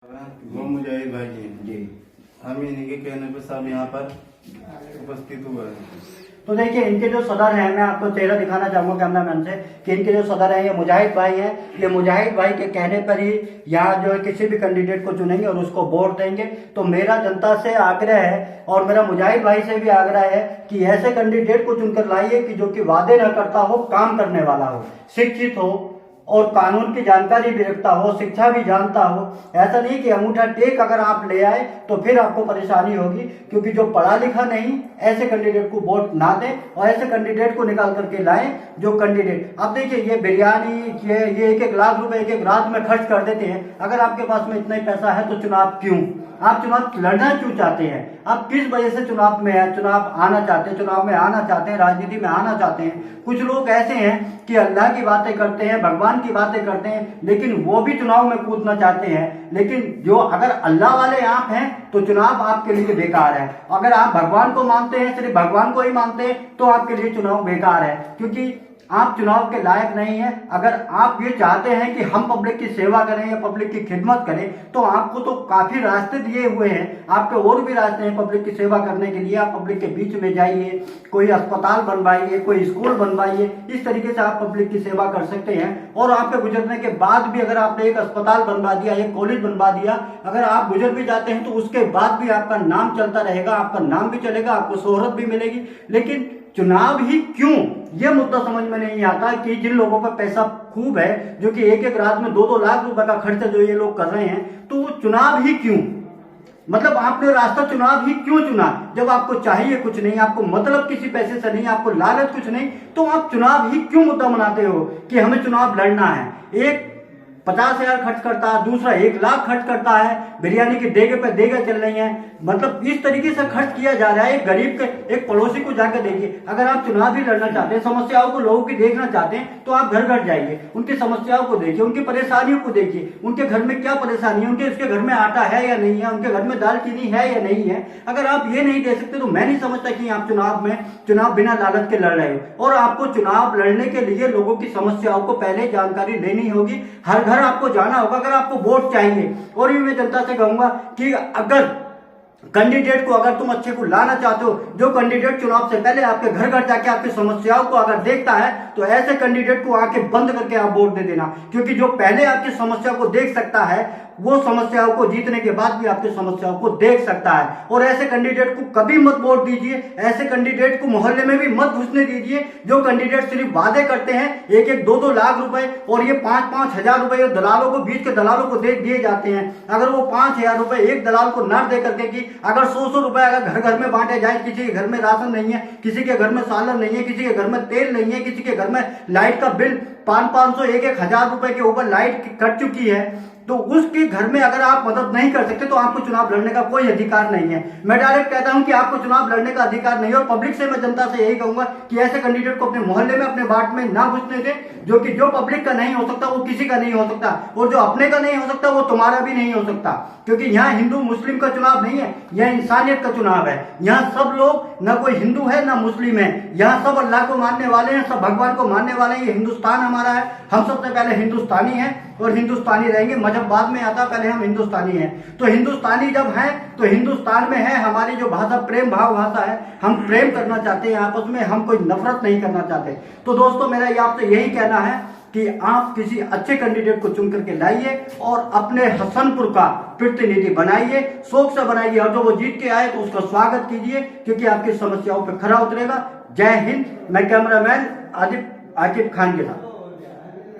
वो मुजाहिद भाई जी, हम इन्हीं के कहने पर सब यहाँ पर उपस्थित हुए हैं। तो देखिए इनके जो सदर हैं, मैं आपको चेहरा दिखाना चाहूंगा कैमरामैन से कि इनके जो सदर हैं ये मुजाहिद भाई हैं। ये मुजाहिद भाई के कहने पर ही यहाँ जो है किसी भी कैंडिडेट को चुनेंगे और उसको वोट देंगे। तो मेरा जनता से आग्रह है और मेरा मुजाहिद भाई से भी आग्रह है कि ऐसे कैंडिडेट को चुनकर लाइए कि जो कि वादे न करता हो, काम करने वाला हो, शिक्षित हो और कानून की जानकारी भी रखता हो, शिक्षा भी जानता हो। ऐसा नहीं कि अंगूठा टेक अगर आप ले आए तो फिर आपको परेशानी होगी, क्योंकि जो पढ़ा लिखा नहीं ऐसे कैंडिडेट को वोट ना दें और ऐसे कैंडिडेट को निकाल करके लाएं जो कैंडिडेट। अब देखिए ये बिरयानी ये 1-1 लाख रुपए एक रात में खर्च कर देते हैं। अगर आपके पास में इतना ही पैसा है तो चुनाव क्यों, आप चुनाव लड़ना क्यों चाहते हैं? आप किस वजह से चुनाव में आना चाहते हैं, चुनाव में आना चाहते हैं, राजनीति में आना चाहते हैं? कुछ लोग ऐसे हैं कि अल्लाह की बातें करते हैं, भगवान की बातें करते हैं, लेकिन वो भी चुनाव में कूदना चाहते हैं। लेकिन जो अगर अल्लाह वाले आप हैं तो चुनाव आपके लिए बेकार है। अगर आप भगवान को मानते हैं, सिर्फ भगवान को ही मानते हैं, तो आपके लिए चुनाव बेकार है, क्योंकि आप चुनाव के लायक नहीं है। अगर आप ये चाहते हैं कि हम पब्लिक की सेवा करें या पब्लिक की खिदमत करें तो आपको तो काफी रास्ते दिए हुए हैं, आपके और भी रास्ते हैं पब्लिक की सेवा करने के लिए। आप पब्लिक के बीच में जाइए, कोई अस्पताल बनवाइए, कोई स्कूल बनवाइए, इस तरीके से आप पब्लिक की सेवा कर सकते हैं। और आपके गुजरने के बाद भी अगर आपने एक अस्पताल बनवा दिया, एक कॉलेज बनवा दिया, अगर आप गुजर भी जाते हैं तो उसके बाद भी आपका नाम चलता रहेगा, आपका नाम भी चलेगा, आपको शोहरत भी मिलेगी। लेकिन चुनाव ही क्यों, ये मुद्दा समझ में नहीं आता कि जिन लोगों पर पैसा खूब है, जो कि 1-1 रात में 2-2 लाख रुपए का खर्चा जो ये लोग कर रहे हैं, तो वो चुनाव ही क्यों? मतलब आपने रास्ता चुनाव ही क्यों चुना? जब आपको चाहिए कुछ नहीं, आपको मतलब किसी पैसे से नहीं, आपको लालच कुछ नहीं, तो आप चुनाव ही क्यों मुद्दा बनाते हो कि हमें चुनाव लड़ना है? एक 50,000 खर्च करता है, दूसरा 1 लाख खर्च करता है, बिरयानी के देगे पे देगे चल रही हैं। मतलब इस तरीके से खर्च किया जा रहा है। एक गरीब के, एक पड़ोसी को जाकर देखिए। अगर आप चुनाव ही लड़ना चाहते हैं, समस्याओं को लोगों की देखना चाहते हैं, तो आप घर घर जाइए, उनकी समस्याओं को देखिए, उनकी परेशानियों को देखिए, उनके घर में क्या परेशानी है, उसके घर में आटा है या नहीं है, उनके घर में दाल चीनी है या नहीं है। अगर आप ये नहीं दे सकते तो मैं नहीं समझता कि आप चुनाव बिना लालच के लड़ रहे हो। और आपको चुनाव लड़ने के लिए लोगों की समस्याओं को पहले जानकारी लेनी होगी, हर घर आपको जाना होगा अगर आपको वोट चाहिए। और भी मैं जनता से कहूंगा कि अगर कैंडिडेट को, अगर तुम अच्छे को लाना चाहते हो, जो कैंडिडेट चुनाव से पहले आपके घर घर जाके आपकी समस्याओं को अगर देखता है, तो ऐसे कैंडिडेट को आके बंद करके आप वोट दे देना। क्योंकि जो पहले आपकी समस्या को देख सकता है, वो समस्याओं को जीतने के बाद भी आपकी समस्याओं को देख सकता है। और ऐसे कैंडिडेट को कभी मत वोट दीजिए, ऐसे कैंडिडेट को मोहल्ले में भी मत घुसने दीजिए। जो कैंडिडेट सिर्फ वादे करते हैं, 1-1 2-2 लाख रुपए और ये 5-5 हजार रुपए दलालों को, बीच के दलालों को दे दिए जाते हैं। अगर वो 5,000 रुपए एक दलाल को न दे करके कि अगर 100-100 रुपए अगर घर घर में बांटे जाए, किसी के घर में राशन नहीं है, किसी के घर में सालन नहीं है, किसी के घर में तेल नहीं है, किसी के घर में लाइट का बिल 500-500 1-1 हजार रुपए के ऊपर लाइट कट चुकी है, तो उसके घर में अगर आप मदद नहीं कर सकते तो आपको चुनाव लड़ने का कोई अधिकार नहीं है। मैं डायरेक्ट कहता हूं कि आपको चुनाव लड़ने का अधिकार नहीं है। और पब्लिक से मैं जनता से यही कहूंगा कि ऐसे कैंडिडेट को अपने मोहल्ले में, अपने वार्ड में ना घुसने दें। जो पब्लिक का नहीं हो सकता वो किसी का नहीं हो सकता, और जो अपने का नहीं हो सकता वो तुम्हारा भी नहीं हो सकता। क्योंकि यहाँ हिंदू मुस्लिम का चुनाव नहीं है, यह इंसानियत का चुनाव है। यहाँ सब लोग, ना कोई हिंदू है ना मुस्लिम है, यहाँ सब अल्लाह को मानने वाले हैं, सब भगवान को मानने वाले हैं। ये हिंदुस्तान हमारा है, हम सबसे पहले हिंदुस्तानी हैं और हिंदुस्तानी रहेंगे। मजहब बाद में आता, पहले हम हिंदुस्तानी हैं। तो हिंदुस्तानी जब हैं तो हिंदुस्तान में है हमारी जो भाषा प्रेम भाव भाषा है, हम प्रेम करना चाहते हैं आपस में, हम कोई नफरत नहीं करना चाहते। तो दोस्तों मेरा ये आपसे यही कहना है कि आप किसी अच्छे कैंडिडेट को चुन करके लाइए और अपने हसनपुर का प्रतिनिधि बनाइए, शौक से बनाइए, और जो वो जीत के आए तो उसका स्वागत कीजिए, क्योंकि आपकी समस्याओं पर खरा उतरेगा। जय हिंद। मैं कैमरामैन आकिब खान के साथ।